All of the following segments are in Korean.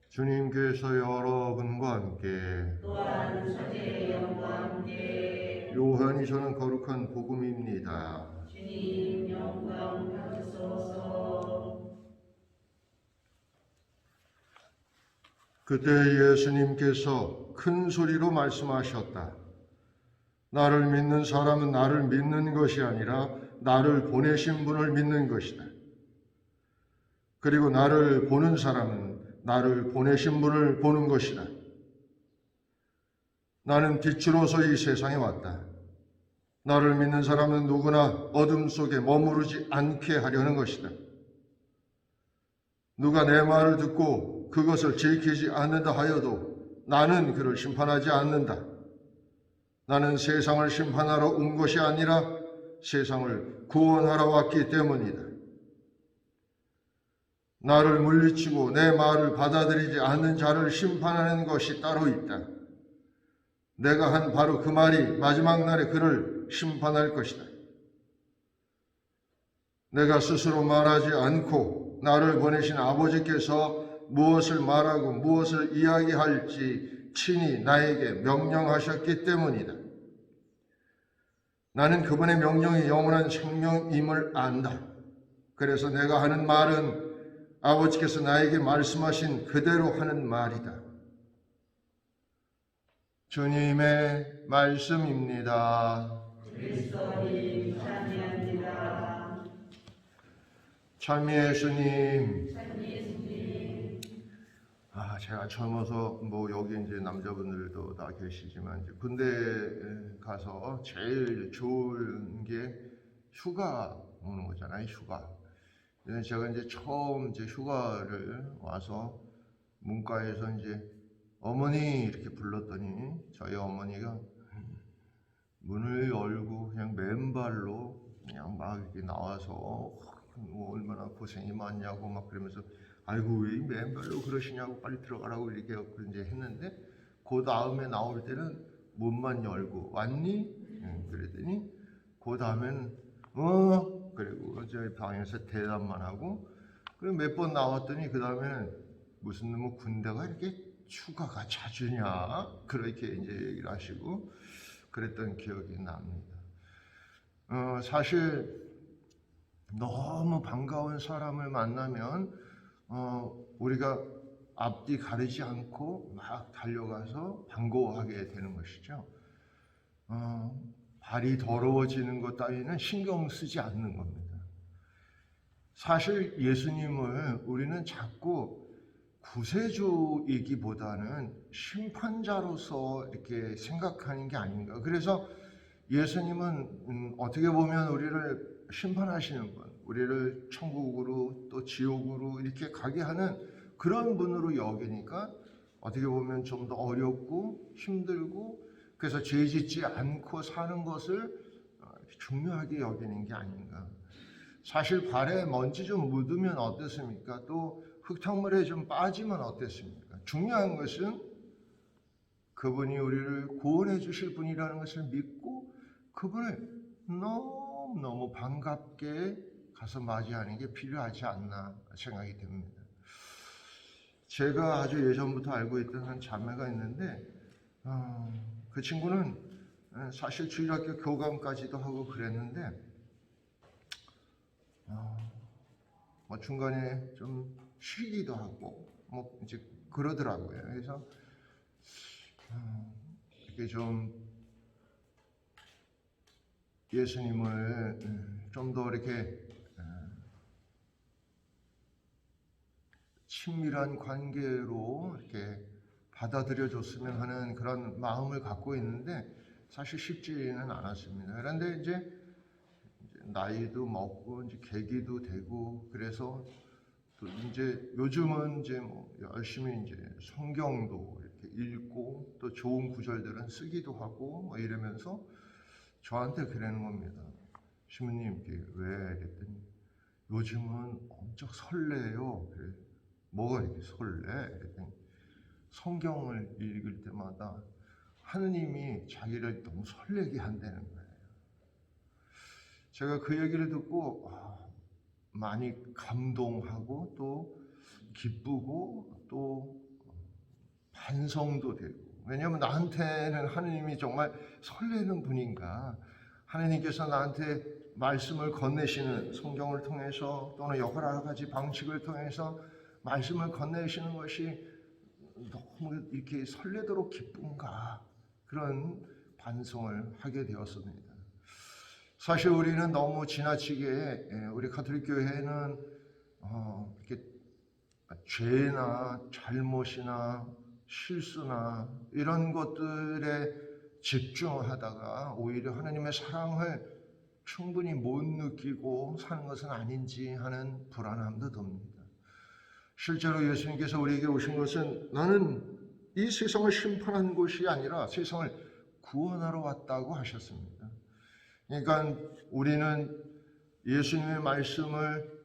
주님께서 여러분과 함께 또한 천주의 영과 함께 요한이 전한 거룩한 복음입니다. 주님 영광 받으소서. 그때 예수님께서 큰 소리로 말씀하셨다. 나를 믿는 사람은 나를 믿는 것이 아니라 나를 보내신 분을 믿는 것이다. 그리고 나를 보는 사람은 나를 보내신 분을 보는 것이다. 나는 빛으로서 이 세상에 왔다. 나를 믿는 사람은 누구나 어둠 속에 머무르지 않게 하려는 것이다. 누가 내 말을 듣고 그것을 지키지 않는다 하여도 나는 그를 심판하지 않는다. 나는 세상을 심판하러 온 것이 아니라 세상을 구원하러 왔기 때문이다. 나를 물리치고 내 말을 받아들이지 않는 자를 심판하는 것이 따로 있다. 내가 한 바로 그 말이 마지막 날에 그를 심판할 것이다. 내가 스스로 말하지 않고 나를 보내신 아버지께서 무엇을 말하고 무엇을 이야기할지 친히 나에게 명령하셨기 때문이다. 나는 그분의 명령이 영원한 생명임을 안다. 그래서 내가 하는 말은 아버지께서 나에게 말씀하신 그대로 하는 말이다. 주님의 말씀입니다. 그리스도님 찬미합니다. 찬미의 주님. 찬미 예수님. 제가 젊어서 여기 이제 남자분들도 다 계시지만 이제 군대 가서 제일 좋은 게 휴가 오는 거잖아요. 휴가. 제가 이제 처음 휴가를 와서 문과에서 이제 어머니 이렇게 불렀더니 저희 어머니가 문을 열고 그냥 맨발로 그냥 막 이렇게 나와서 얼마나 고생이 많냐고 막 그러면서 아이고 왜 맨발로 그러시냐고 빨리 들어가라고 이렇게 이제 했는데 그 다음에 나올 때는 문만 열고 왔니? 그랬더니 그 다음엔 그리고 저희 방에서 대답만 하고 그리고 몇 번 나왔더니 그 다음에는 무슨 놈의 군대가 이렇게 휴가가 자주냐 그렇게 이제 얘기를 하시고 그랬던 기억이 납니다. 사실 너무 반가운 사람을 만나면 우리가 앞뒤 가리지 않고 막 달려가서 반가워하게 되는 것이죠. 발이 더러워지는 것 따위는 신경 쓰지 않는 겁니다. 사실 예수님을 우리는 자꾸 구세주이기보다는 심판자로서 이렇게 생각하는 게 아닌가. 그래서 예수님은 어떻게 보면 우리를 심판하시는 분, 우리를 천국으로 또 지옥으로 이렇게 가게 하는 그런 분으로 여기니까 어떻게 보면 좀 더 어렵고 힘들고 그래서 죄 짓지 않고 사는 것을 중요하게 여기는 게 아닌가. 사실 발에 먼지 좀 묻으면 어떻습니까? 또 흙탕물에 좀 빠지면 어떻습니까? 중요한 것은 그분이 우리를 구원해 주실 분이라는 것을 믿고 그분을 너무너무 반갑게 가서 맞이하는 게 필요하지 않나 생각이 됩니다. 제가 아주 예전부터 알고 있던 한 자매가 있는데 그 친구는 사실 주일학교 교감까지도 하고 그랬는데 중간에 좀 쉬기도 하고 이제 그러더라고요. 그래서 이렇게 좀 예수님을 좀 더 이렇게 친밀한 관계로 이렇게 받아들여 줬으면 하는 그런 마음을 갖고 있는데 사실 쉽지는 않았습니다. 그런데 이제 나이도 먹고 이제 계기도 되고 그래서 또 이제 요즘은 이제 열심히 이제 성경도 이렇게 읽고 또 좋은 구절들은 쓰기도 하고 이러면서 저한테 그러는 겁니다. 신부님 왜? 그랬더니 요즘은 엄청 설레요. 그래. 뭐가 이렇게 설레? 그랬더니 성경을 읽을 때마다 하느님이 자기를 너무 설레게 한다는 거예요. 제가 그 얘기를 듣고 많이 감동하고 또 기쁘고 또 반성도 되고, 왜냐하면 나한테는 하느님이 정말 설레는 분인가, 하느님께서 나한테 말씀을 건네시는, 성경을 통해서 또는 여러 가지 방식을 통해서 말씀을 건네시는 것이 너무 이렇게 설레도록 기쁜가, 그런 반성을 하게 되었습니다. 사실 우리는 너무 지나치게 우리 가톨릭 교회는 이렇게 죄나 잘못이나 실수나 이런 것들에 집중하다가 오히려 하나님의 사랑을 충분히 못 느끼고 사는 것은 아닌지 하는 불안함도 듭니다. 실제로 예수님께서 우리에게 오신 것은 나는 이 세상을 심판하는 것이 아니라 세상을 구원하러 왔다고 하셨습니다. 그러니까 우리는 예수님의 말씀을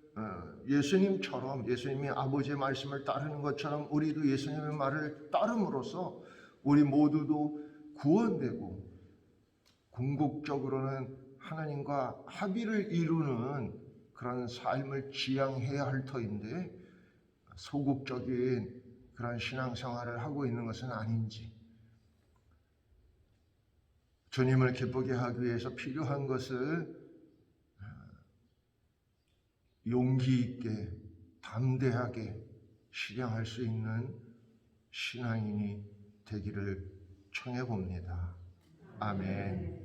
예수님처럼, 예수님이 아버지의 말씀을 따르는 것처럼 우리도 예수님의 말을 따름으로써 우리 모두도 구원되고 궁극적으로는 하나님과 합의를 이루는 그런 삶을 지향해야 할 터인데, 소극적인 그런 신앙생활을 하고 있는 것은 아닌지, 주님을 기쁘게 하기 위해서 필요한 것을 용기 있게 담대하게 실행할 수 있는 신앙인이 되기를 청해 봅니다. 아멘.